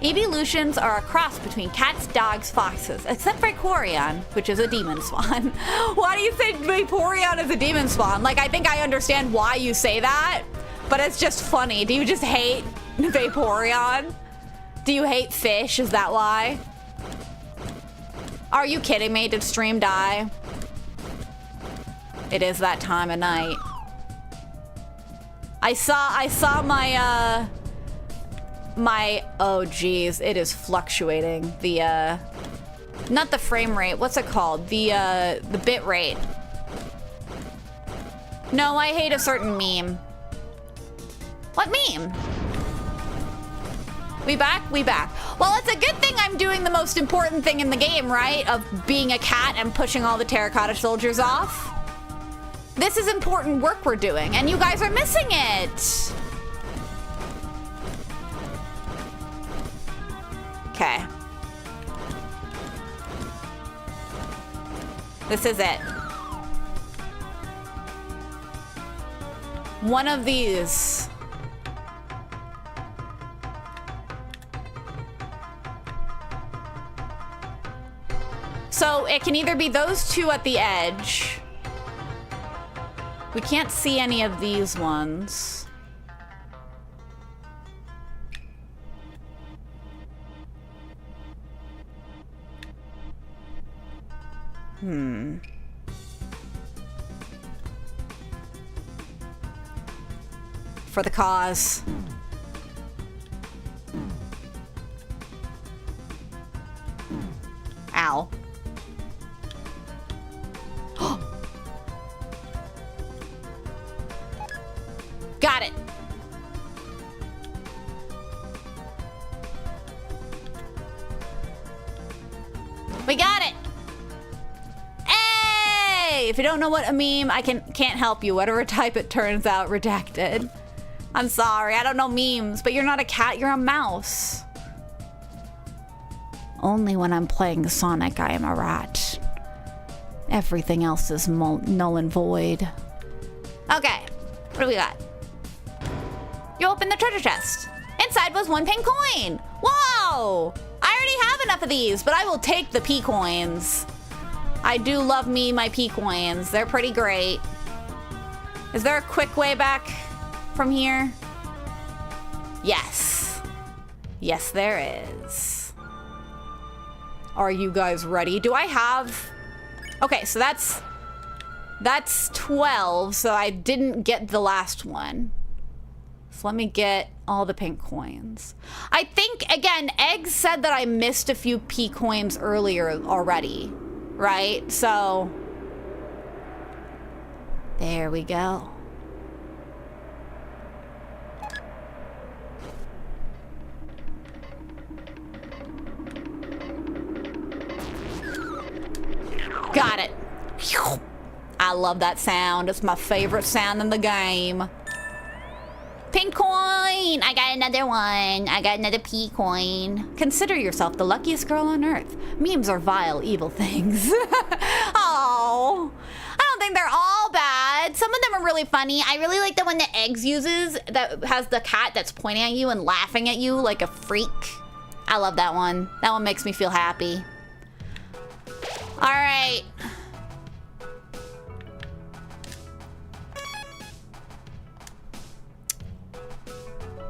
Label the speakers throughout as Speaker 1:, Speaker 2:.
Speaker 1: Evolutions are a cross between cats, dogs, foxes, except Vaporeon, which is a demon spawn. Why do you say Vaporeon is a demon spawn? Like, I think I understand why you say that, but it's just funny. Do you just hate Vaporeon? Do you hate fish? Is that why? Are you kidding me? Did stream die? It is that time of night. I saw my, oh geez, it is fluctuating. The, not the frame rate, what's it called? The bit rate. No, I hate a certain meme. What meme? We back? We back. Well, it's a good thing I'm doing the most important thing in the game, right? Of being a cat and pushing all the terracotta soldiers off. This is important work we're doing, and you guys are missing it. Okay. This is it. One of these. So it can either be those two at the edge. We can't see any of these ones. For the cause. Ow. Got it. We got it. Hey! If you don't know what a meme, I can't help you. Whatever type it turns out, redacted. I'm sorry, I don't know memes, but you're not a cat, you're a mouse. Only when I'm playing Sonic, I am a rat. Everything else is null and void. Okay, what do we got? You open the treasure chest. Inside was 1 pink coin. Whoa! I already have enough of these, but I will take the P coins. I do love me my P coins. They're pretty great. Is there a quick way back from here? Yes. Yes, there is. Are you guys ready? Do I have... Okay, so that's 12, so I didn't get the last one. So let me get all the pink coins. I think, again, Eggs said that I missed a few P coins earlier already, right? So, there we go. Got it. I love that sound. It's my favorite sound in the game. Pink coin! I got another one. I got another P coin. Consider yourself the luckiest girl on earth. Memes are vile, evil things. Oh, I don't think they're all bad. Some of them are really funny. I really like the one that Eggs uses that has the cat that's pointing at you and laughing at you like a freak. I love that one. That one makes me feel happy. All right.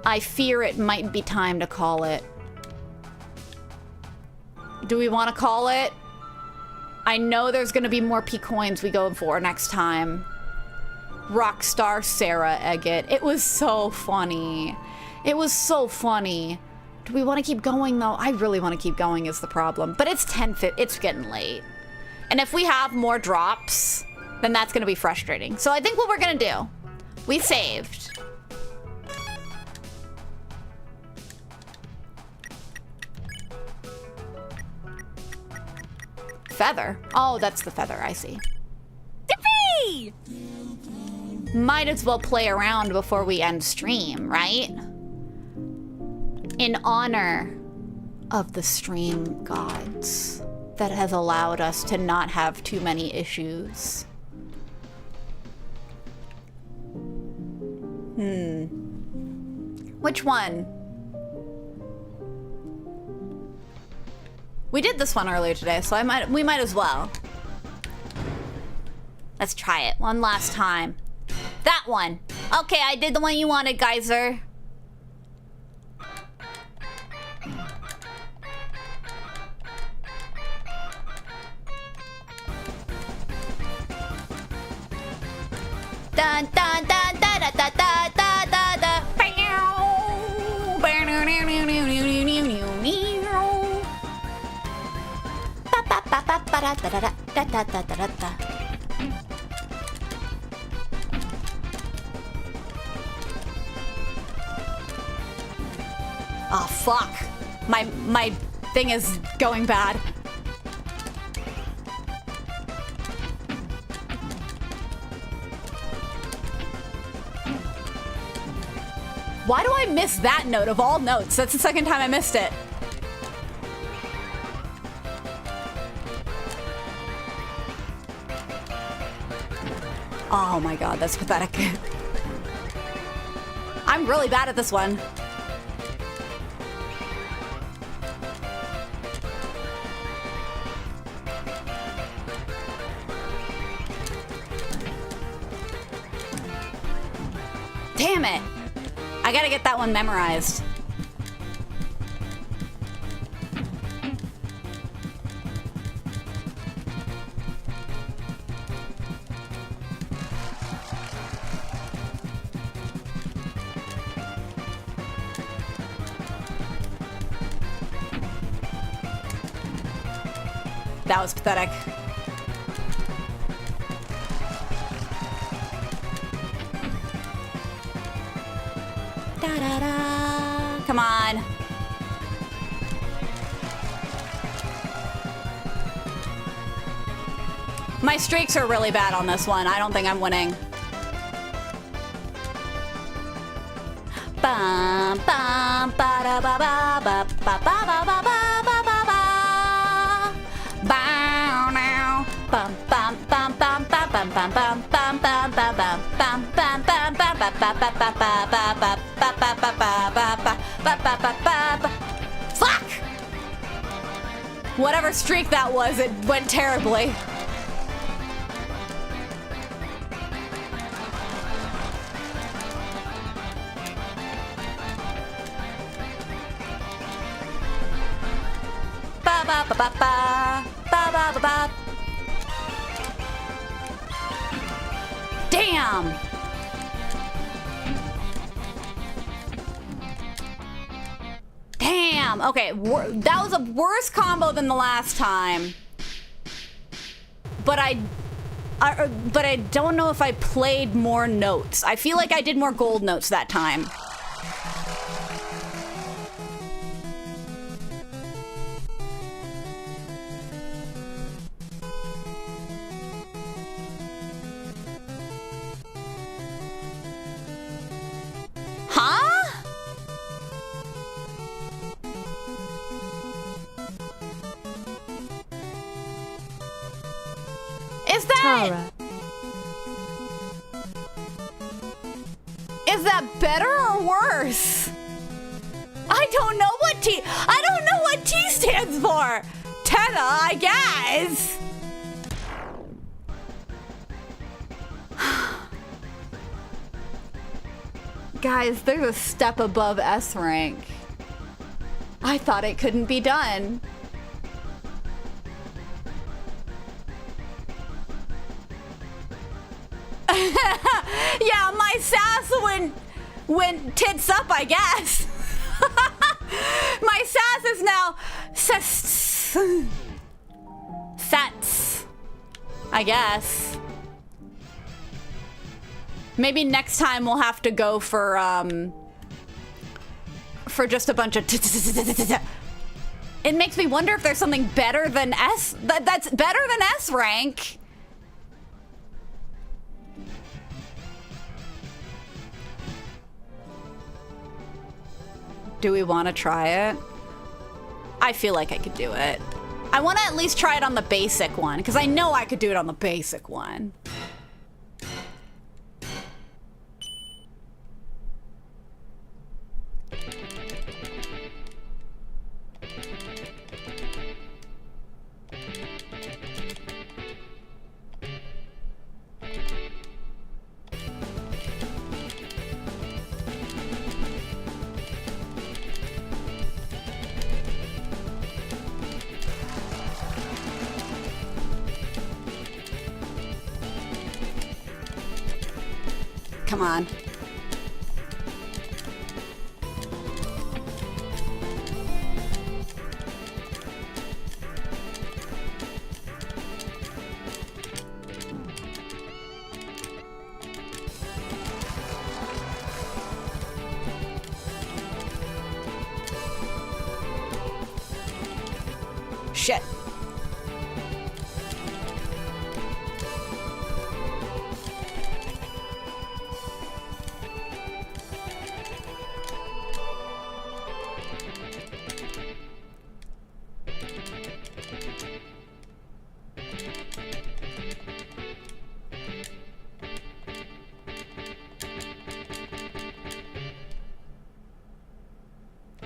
Speaker 1: I fear it might be time to call it. Do we want to call it? I know there's going to be more P coins we go for next time. Rockstar Sarah Eggett. It was so funny. It was so funny. Do we want to keep going though? I really want to keep going is the problem. But it's 10:50. It's getting late. And if we have more drops, then that's going to be frustrating. So I think what we're going to do, we saved. Feather. Oh, that's the feather. I see. Yippee! Might as well play around before we end stream, right? In honor of the stream gods that has allowed us to not have too many issues. Which one? We did this one earlier today, so we might as well. Let's try it one last time. That one. Okay, I did the one you wanted, Geyser. Dun dun dun da da da da da da da. Oh fuck. My thing is going bad. Why do I miss that note of all notes? That's the second time I missed it. Oh my god, that's pathetic. I'm really bad at this one. Damn it! I gotta get that one memorized. That was pathetic. Da-da-da. Come on. My streaks are really bad on this one. I don't think I'm winning. Bum bum ba da ba ba ba ba ba ba ba ba ba ba. Bow now. Bum bum bum bum bum bum bum bum bum bum bum bum bum bum bum bum ba ba ba ba ba ba ba. Fuck! Whatever streak that was, it went terribly. Ba ba ba ba ba ba ba ba ba. Damn! Damn! Okay, that was a worse combo than the last time. But I don't know if I played more notes. I feel like I did more gold notes that time. Is that better or worse? I don't know what T stands for. Teta, I guess. Guys, there's a step above S rank. I thought it couldn't be done. Yeah, my sass went tits up, I guess. My sass is now sets, I guess. Maybe next time we'll have to go for just a bunch of It makes me wonder if there's something better than S that's better than S rank. Do we want to try it? I feel like I could do it. I want to at least try it on the basic one, because I know I could do it on the basic one. come on. Shit.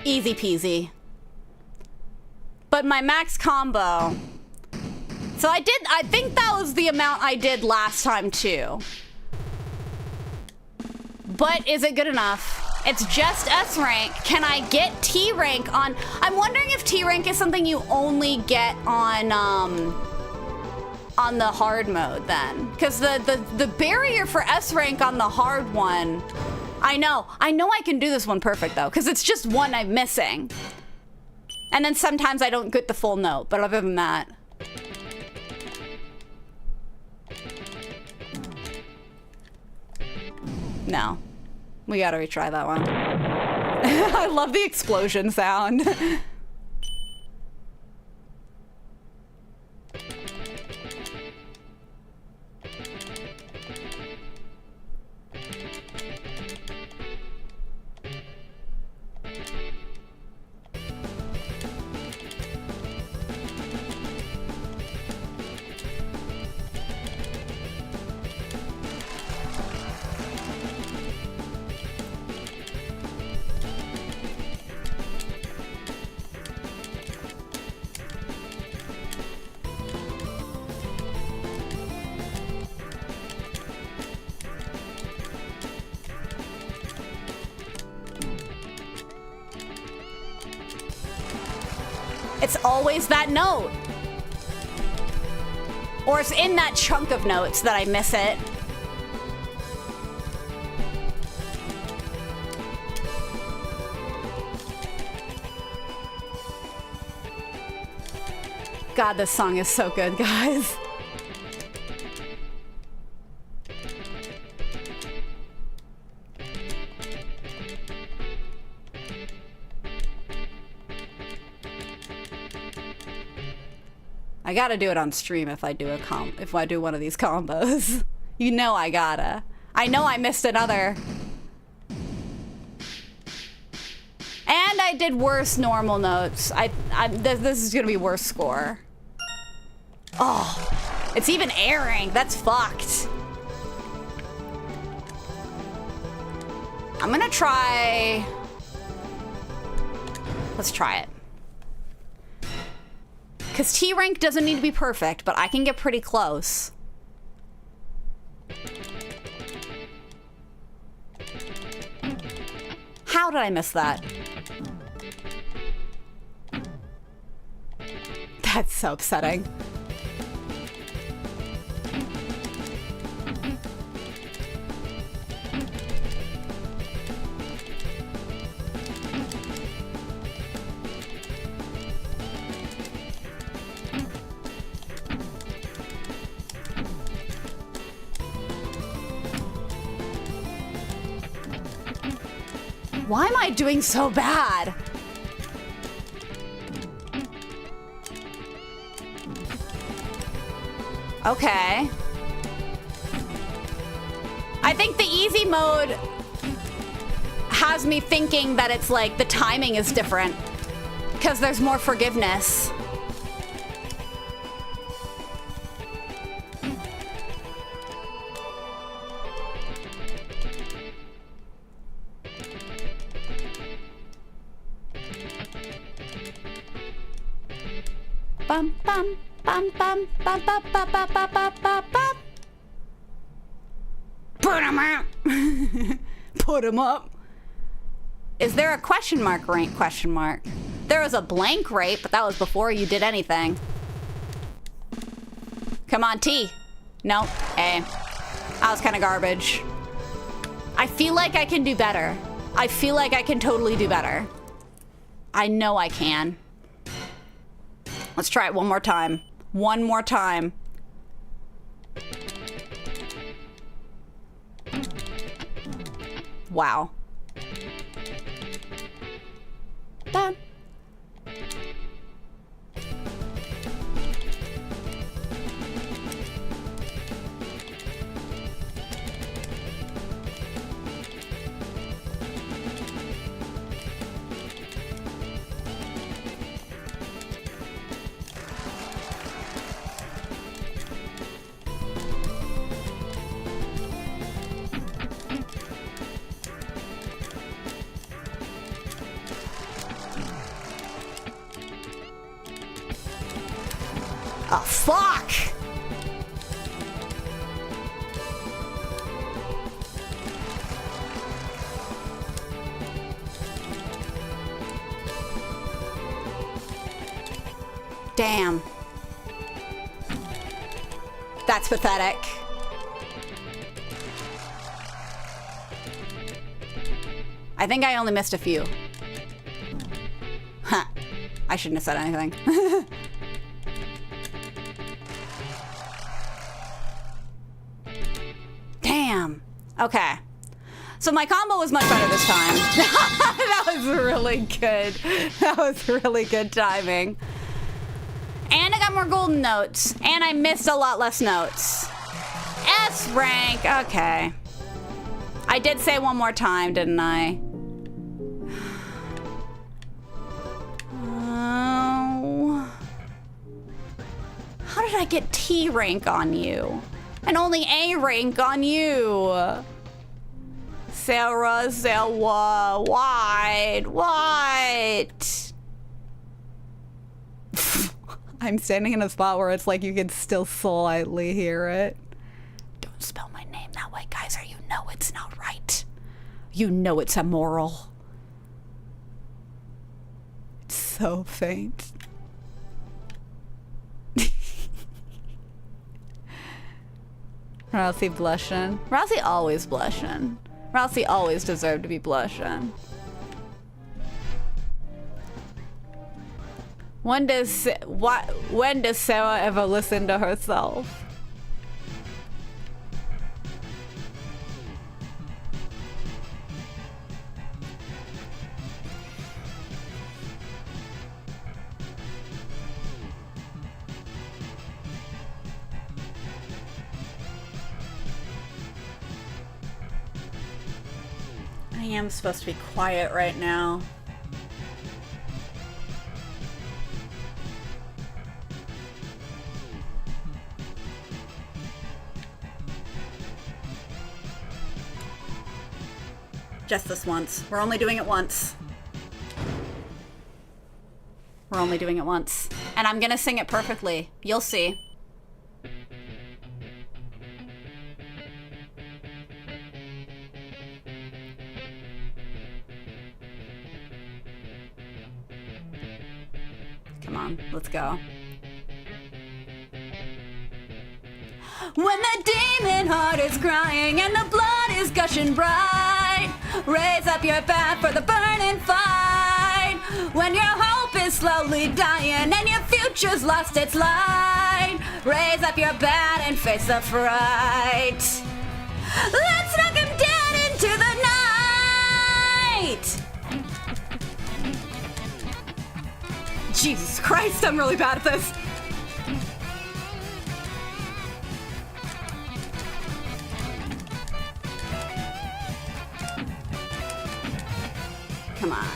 Speaker 1: Easy peasy. But my max combo. So I think that was the amount I did last time too. But is it good enough? It's just S rank. Can I get T rank on? I'm wondering if T rank is something you only get on the hard mode then. Because the barrier for S rank on the hard one, I know I can do this one perfect though, because it's just one I'm missing. And then sometimes I don't get the full note, but other than that. No. We gotta retry that one. I love the explosion sound. It's always that note. Or it's in that chunk of notes that I miss it. God, this song is so good, guys. I gotta do it on stream if I do one of these combos. You know I gotta. I know I missed another. And I did worse normal notes. This is gonna be worse score. Oh, it's even airing. That's fucked. I'm gonna try. Let's try it. Because T rank doesn't need to be perfect, but I can get pretty close. How did I miss that? That's so upsetting. Why am I doing so bad? Okay. I think the easy mode has me thinking that it's like the timing is different because there's more forgiveness. Bum bum bum bum bum bum bum bum bum bum bum bum. Put 'em up. Put 'em up. Is there a question mark rank? Question mark. There was a blank rate, but that was before you did anything. Come on, T. Nope. A. That was kind of garbage. I feel like I can do better. I feel like I can totally do better. I know I can. Let's try it one more time. One more time. Wow. Done. Oh, fuck! Damn. That's pathetic. I think I only missed a few. Huh. I shouldn't have said anything. Damn. Okay. So my combo was much better this time. That was really good. That was really good timing. And I got more golden notes. And I missed a lot less notes. S rank. Okay. I did say one more time, didn't I? Oh. How did I get T rank on you? And only A rank on you? Sarah, what? I'm standing in a spot where it's like you can still slightly hear it. Don't spell my name that way, guys, or you know it's not right. You know it's immoral. It's so faint. Rousey blushing. Rousey always blushing. Rousey always deserved to be blushing. When does Sarah ever listen to herself? I am supposed to be quiet right now. Just this once. We're only doing it once. We're only doing it once. And I'm gonna sing it perfectly. You'll see. Come on, let's go. When the demon heart is crying and the blood is gushing bright, raise up your bat for the burning fight. When your hope is slowly dying and your future's lost its light, raise up your bat and face the fright. Let's knock him dead into the night. Jesus Christ, I'm really bad at this. Come on.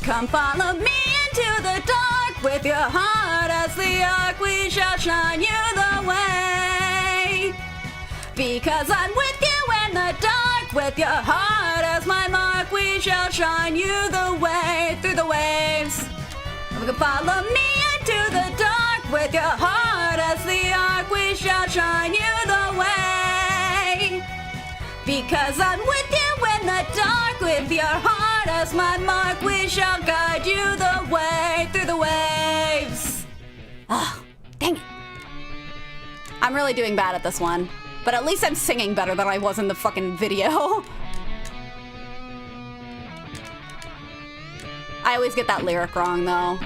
Speaker 1: Come follow me into the dark with your heart as the arc. We shall shine you the way. Because I'm with you in the dark with your heart as my mark. We shall shine you the way through the waves. You can follow me into the dark with your heart as the arc. We shall shine you the way. Because I'm with you in the dark with your heart as my mark. We shall guide you the way through the waves. Oh, dang it. I'm really doing bad at this one. But at least I'm singing better than I was in the fucking video. I always get that lyric wrong, though.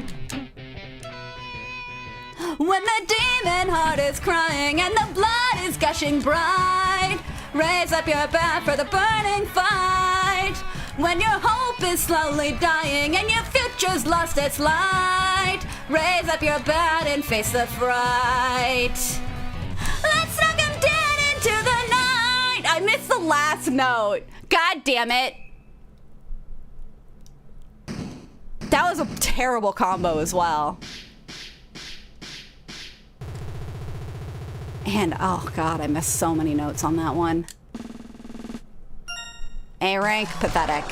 Speaker 1: When the demon heart is crying and the blood is gushing bright, raise up your bat for the burning fight. When your hope is slowly dying and your future's lost its light, raise up your bat and face the fright. Let's knock him dead into the night. I missed the last note. God damn it. That was a terrible combo as well. And, oh god, I missed so many notes on that one. A rank, pathetic.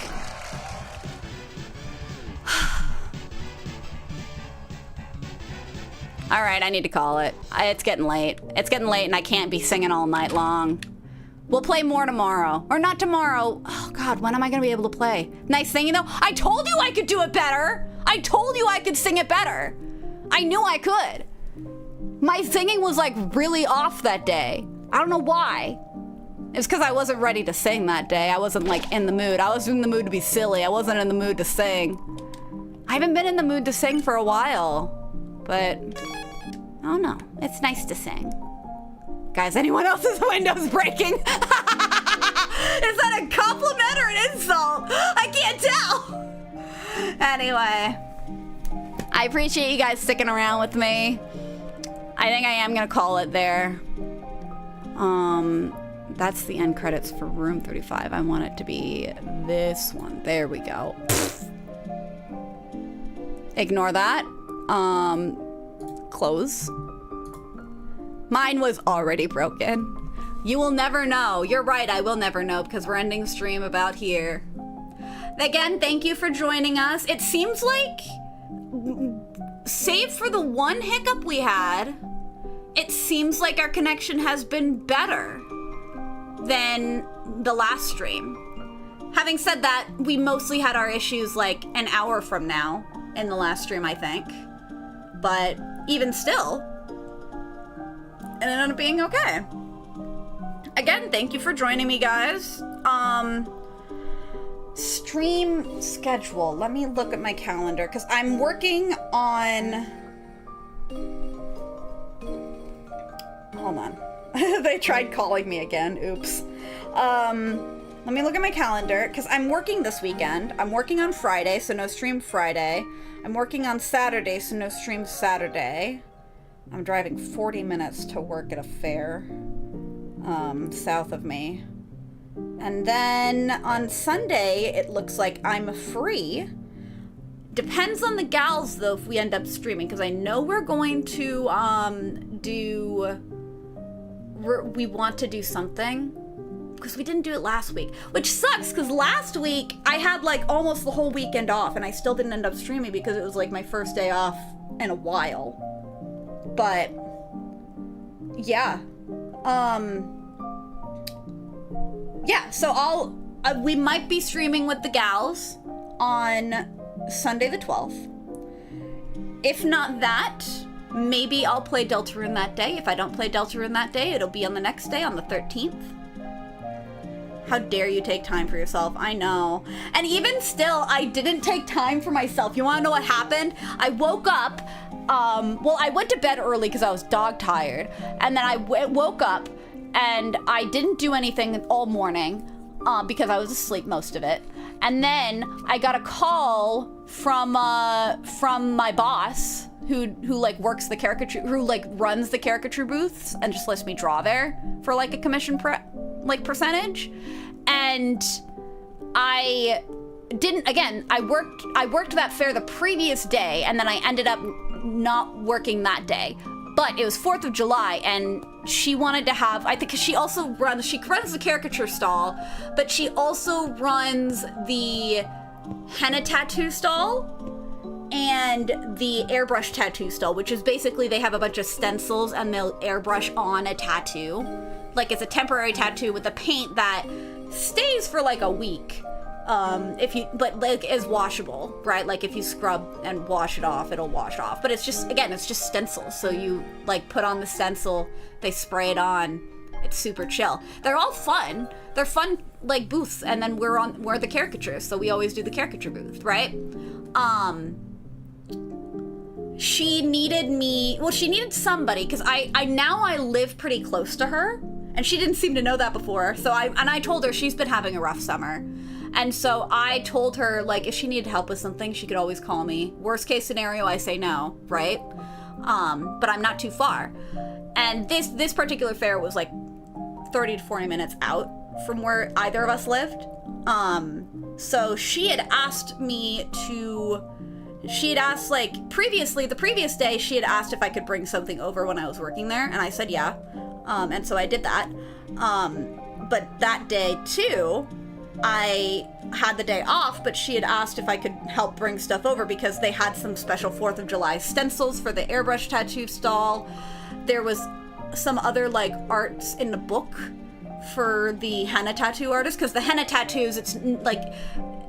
Speaker 1: Alright, I need to call it. It's getting late. It's getting late and I can't be singing all night long. We'll play more tomorrow. Or not tomorrow. Oh god, when am I gonna be able to play? Nice singing though. I told you I could do it better! I told you I could sing it better! I knew I could. My singing was like really off that day. I don't know why. It's because I wasn't ready to sing that day. I wasn't like in the mood. I was in the mood to be silly. I wasn't in the mood to sing. I haven't been in the mood to sing for a while. But, I don't know. It's nice to sing. Guys, anyone else's window's breaking? Is that a compliment or an insult? I can't tell. Anyway, I appreciate you guys sticking around with me. I think I am gonna call it there. That's the end credits for room 35. I want it to be this one. There we go. Ignore that. Close. Mine was already broken. You will never know. You're right, I will never know because we're ending stream about here. Again, thank you for joining us. It seems like, save for the one hiccup we had, it seems like our connection has been better than the last stream. Having said that, we mostly had our issues like an hour from now in the last stream, I think. But even still, it ended up being okay. Again, thank you for joining me, guys. Stream schedule. Let me look at my calendar because I'm working on... Hold on. They tried calling me again. Oops. Let me look at my calendar because I'm working this weekend. I'm working on Friday, so no stream Friday. I'm working on Saturday, so no stream Saturday. I'm driving 40 minutes to work at a fair south of me. And then on Sunday, it looks like I'm free. Depends on the gals, though, if we end up streaming, because I know we're going to we want to do something, because we didn't do it last week, which sucks, because last week I had like almost the whole weekend off, and I still didn't end up streaming because it was like my first day off in a while. But yeah, yeah, so we might be streaming with the gals on Sunday the 12th. If not that, maybe I'll play Deltarune that day. If I don't play Deltarune that day, it'll be on the next day, on the 13th. How dare you take time for yourself? I know. And even still, I didn't take time for myself. You want to know what happened? I woke up, well, I went to bed early because I was dog tired. And then I woke up and I didn't do anything all morning because I was asleep most of it. And then I got a call from my boss who like works the caricature, who like runs the caricature booths and just lets me draw there for like a commission percentage. And I didn't, again, I worked that fair the previous day, and then I ended up not working that day. But it was 4th of July, and she wanted to have, I think, because she runs the caricature stall, but she also runs the henna tattoo stall and the airbrush tattoo stall, which is basically they have a bunch of stencils and they'll airbrush on a tattoo. Like, it's a temporary tattoo with a paint that stays for like a week. but like is washable, right? Like if you scrub and wash it off, it'll wash off. But it's just, again, it's just stencils. So you like put on the stencil, they spray it on. It's super chill. They're all fun. They're fun like booths, and then we're the caricatures, so we always do the caricature booth, right? She needed somebody, because I live pretty close to her, and she didn't seem to know that before. So I told her she's been having a rough summer. And so I told her, like, if she needed help with something, she could always call me. Worst case scenario, I say no, right? But I'm not too far. And this particular fair was like 30 to 40 minutes out from where either of us lived. So she had asked like previously, the previous day, she had asked if I could bring something over when I was working there. And I said, yeah. And so I did that. But that day too, I had the day off, but she had asked if I could help bring stuff over because they had some special 4th of July stencils for the airbrush tattoo stall. There was some other like arts in the book for the henna tattoo artist, because the henna tattoos,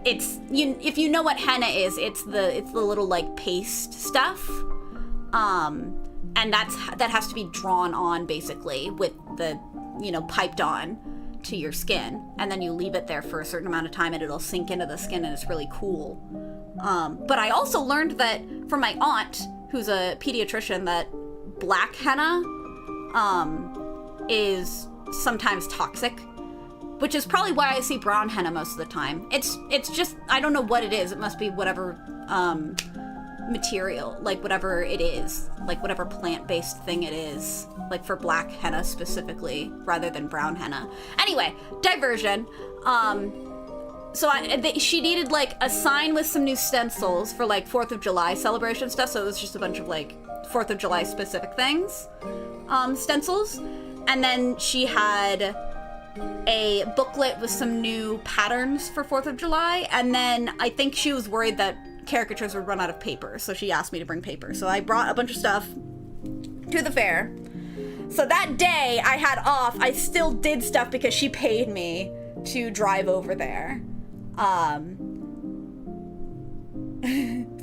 Speaker 1: if you know what henna is, it's the little like paste stuff, and that has to be drawn on basically with the piped on to your skin, and then you leave it there for a certain amount of time and it'll sink into the skin, and it's really cool. But I also learned that from my aunt, who's a pediatrician, that black henna is sometimes toxic, which is probably why I see brown henna most of the time. It's just, I don't know what it is. It must be whatever material, like whatever it is, like whatever plant-based thing it is, like for black henna specifically, rather than brown henna. Anyway, diversion. So she needed like a sign with some new stencils for like 4th of July celebration stuff. So it was just a bunch of like 4th of July specific things, stencils. And then she had a booklet with some new patterns for 4th of July. And then I think she was worried that caricatures would run out of paper, so she asked me to bring paper. So I brought a bunch of stuff to the fair. So that day I had off, I still did stuff because she paid me to drive over there.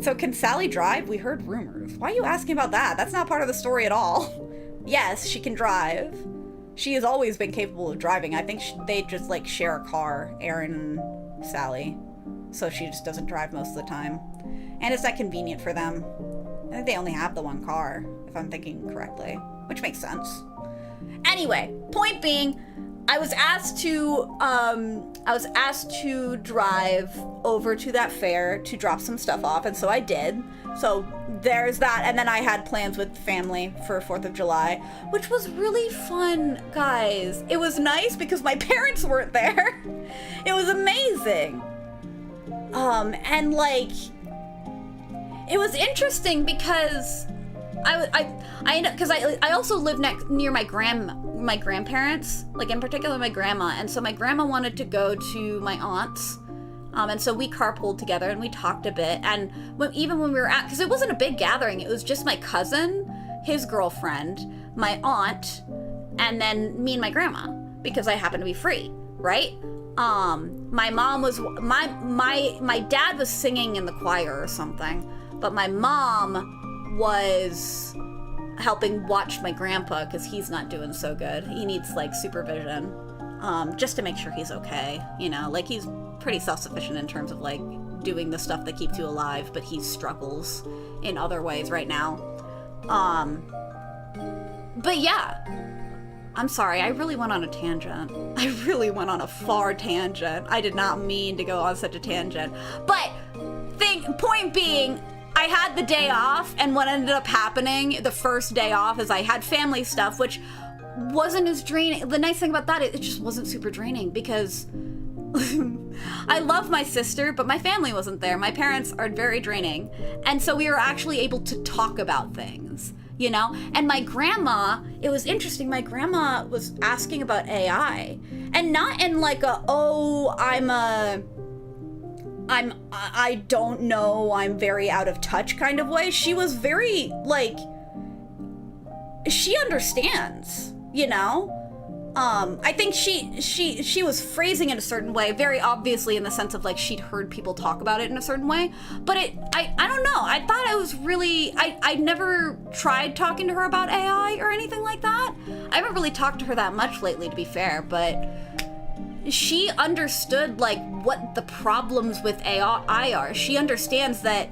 Speaker 1: So can Sally drive? We heard rumors. Why are you asking about that? That's not part of the story at all. Yes, she can drive. She has always been capable of driving. I think they just like share a car, Erin and Sally. So she just doesn't drive most of the time. And it's not convenient for them. I think they only have the one car, if I'm thinking correctly, which makes sense. Anyway, point being, I was asked to drive over to that fair to drop some stuff off, and so I did. So there's that, and then I had plans with family for 4th of July, which was really fun, guys. It was nice because my parents weren't there. It was amazing. And like, it was interesting because I also live near my grandparents, like in particular my grandma, and so my grandma wanted to go to my aunt's, and so we carpooled together and we talked a bit, and even when we were at, because it wasn't a big gathering, it was just my cousin, his girlfriend, my aunt, and then me and my grandma, because I happened to be free, right? My mom was, my dad was singing in the choir or something, but my mom was helping watch my grandpa because he's not doing so good. He needs like supervision, just to make sure he's okay. Like he's pretty self-sufficient in terms of like doing the stuff that keeps you alive, but he struggles in other ways right now. But yeah. I'm sorry, I really went on a tangent. I really went on a far tangent. I did not mean to go on such a tangent. But point being, I had the day off, and what ended up happening the first day off is I had family stuff, which wasn't as draining. The nice thing about that, it just wasn't super draining because I love my sister, but my family wasn't there. My parents are very draining. And so we were actually able to talk about things. And my grandma, it was interesting, my grandma was asking about AI, and not in like I don't know, I'm very out of touch kind of way. She was very like, she understands, I think she was phrasing it a certain way, very obviously in the sense of like she'd heard people talk about it in a certain way. But I don't know. I thought it was really, I never tried talking to her about AI or anything like that. I haven't really talked to her that much lately, to be fair, but she understood like what the problems with AI are. She understands that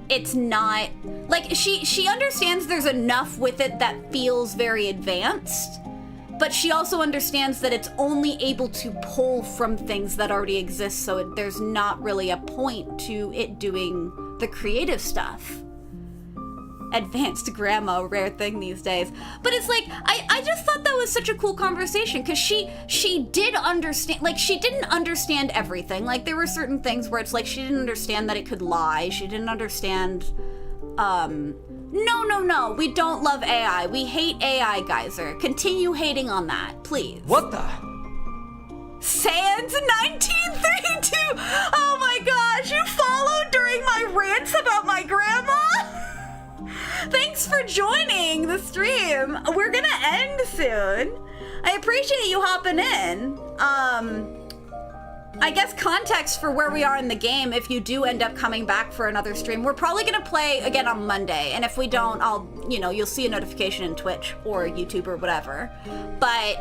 Speaker 1: it's not, like she understands there's enough with it that feels very advanced. But she also understands that it's only able to pull from things that already exist, so there's not really a point to it doing the creative stuff. Advanced grandma, rare thing these days. But it's like, I just thought that was such a cool conversation, because she did understand, like, she didn't understand everything. Like, there were certain things where it's like, she didn't understand that it could lie. She didn't understand, No, we don't love AI. We hate AI, Geyser. Continue hating on that, please.
Speaker 2: What the?
Speaker 1: Sans 1932! Oh my gosh, you followed during my rants about my grandma? Thanks for joining the stream. We're gonna end soon. I appreciate you hopping in. I guess context for where we are in the game, if you do end up coming back for another stream, we're probably gonna play again on Monday, and if we don't, you'll see a notification in Twitch or YouTube or whatever. But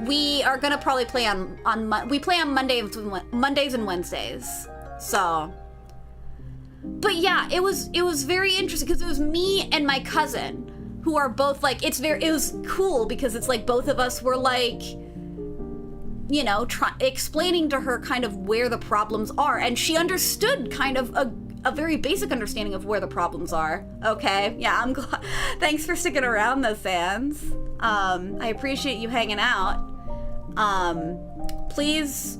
Speaker 1: we are gonna probably play we play on Mondays and Wednesdays. So, but yeah, it was very interesting because it was me and my cousin who are both like, it was cool because it's like both of us were like, you know, explaining to her kind of where the problems are, and she understood kind of a very basic understanding of where the problems are. Okay, yeah, I'm glad. Thanks for sticking around though, Sans. I appreciate you hanging out. Please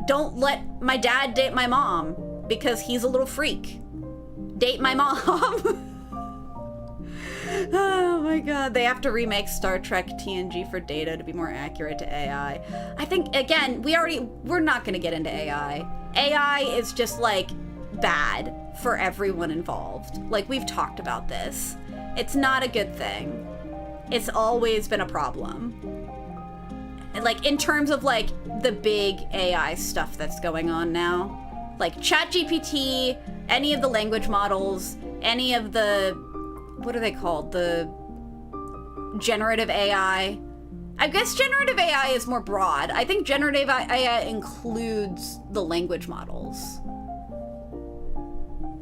Speaker 1: don't let my dad date my mom because he's a little freak. Date my mom. Oh my god, they have to remake Star Trek TNG for Data to be more accurate to AI. I think, again, we're not gonna get into AI. AI is just, like, bad for everyone involved. Like, we've talked about this. It's not a good thing. It's always been a problem. Like, in terms of, like, the big AI stuff that's going on now. Like, ChatGPT, any of the language models, any of the, what are they called? The generative AI. I guess generative AI is more broad. I think generative AI includes the language models.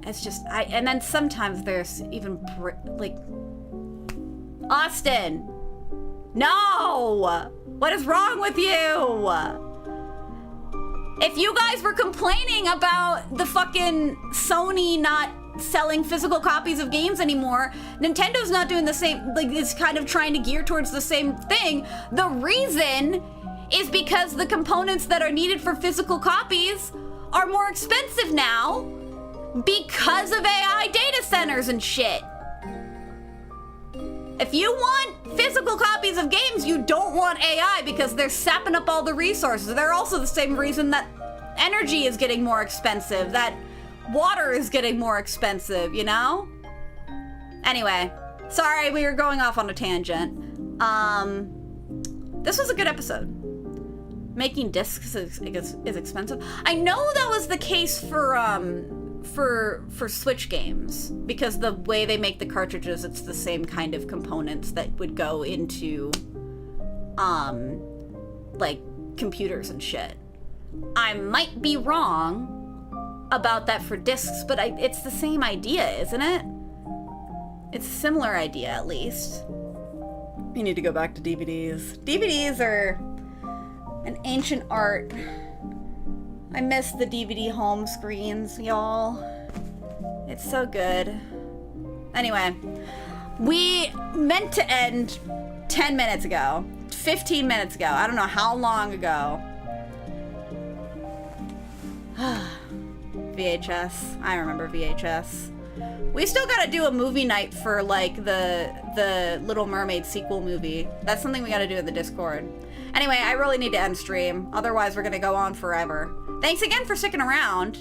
Speaker 1: It's just, and then sometimes there's even, like, Austin, no! What is wrong with you? If you guys were complaining about the fucking Sony not selling physical copies of games anymore, Nintendo's not doing the same, like, it's kind of trying to gear towards the same thing. The reason is because the components that are needed for physical copies are more expensive now because of AI data centers and shit. If you want physical copies of games, you don't want AI because they're sapping up all the resources. They're also the same reason that energy is getting more expensive, that water is getting more expensive, you know? Anyway, sorry, we were going off on a tangent. This was a good episode. Making discs is expensive. I know that was the case for Switch games, because the way they make the cartridges, it's the same kind of components that would go into, like, computers and shit. I might be wrong about that for discs, but it's the same idea, isn't it? It's a similar idea, at least. We need to go back to DVDs. DVDs are an ancient art. I miss the DVD home screens, y'all. It's so good. Anyway, we meant to end 10 minutes ago, 15 minutes ago. I don't know how long ago. VHS. I remember VHS. We still gotta do a movie night for, like, the Little Mermaid sequel movie. That's something we gotta do in the Discord. Anyway, I really need to end stream. Otherwise, we're gonna go on forever. Thanks again for sticking around.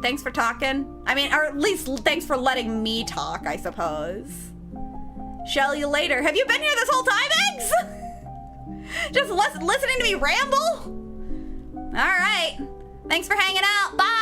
Speaker 1: Thanks for talking. I mean, or at least thanks for letting me talk, I suppose. Shall you later. Have you been here this whole time, Eggs? Just listening to me ramble? All right. Thanks for hanging out. Bye.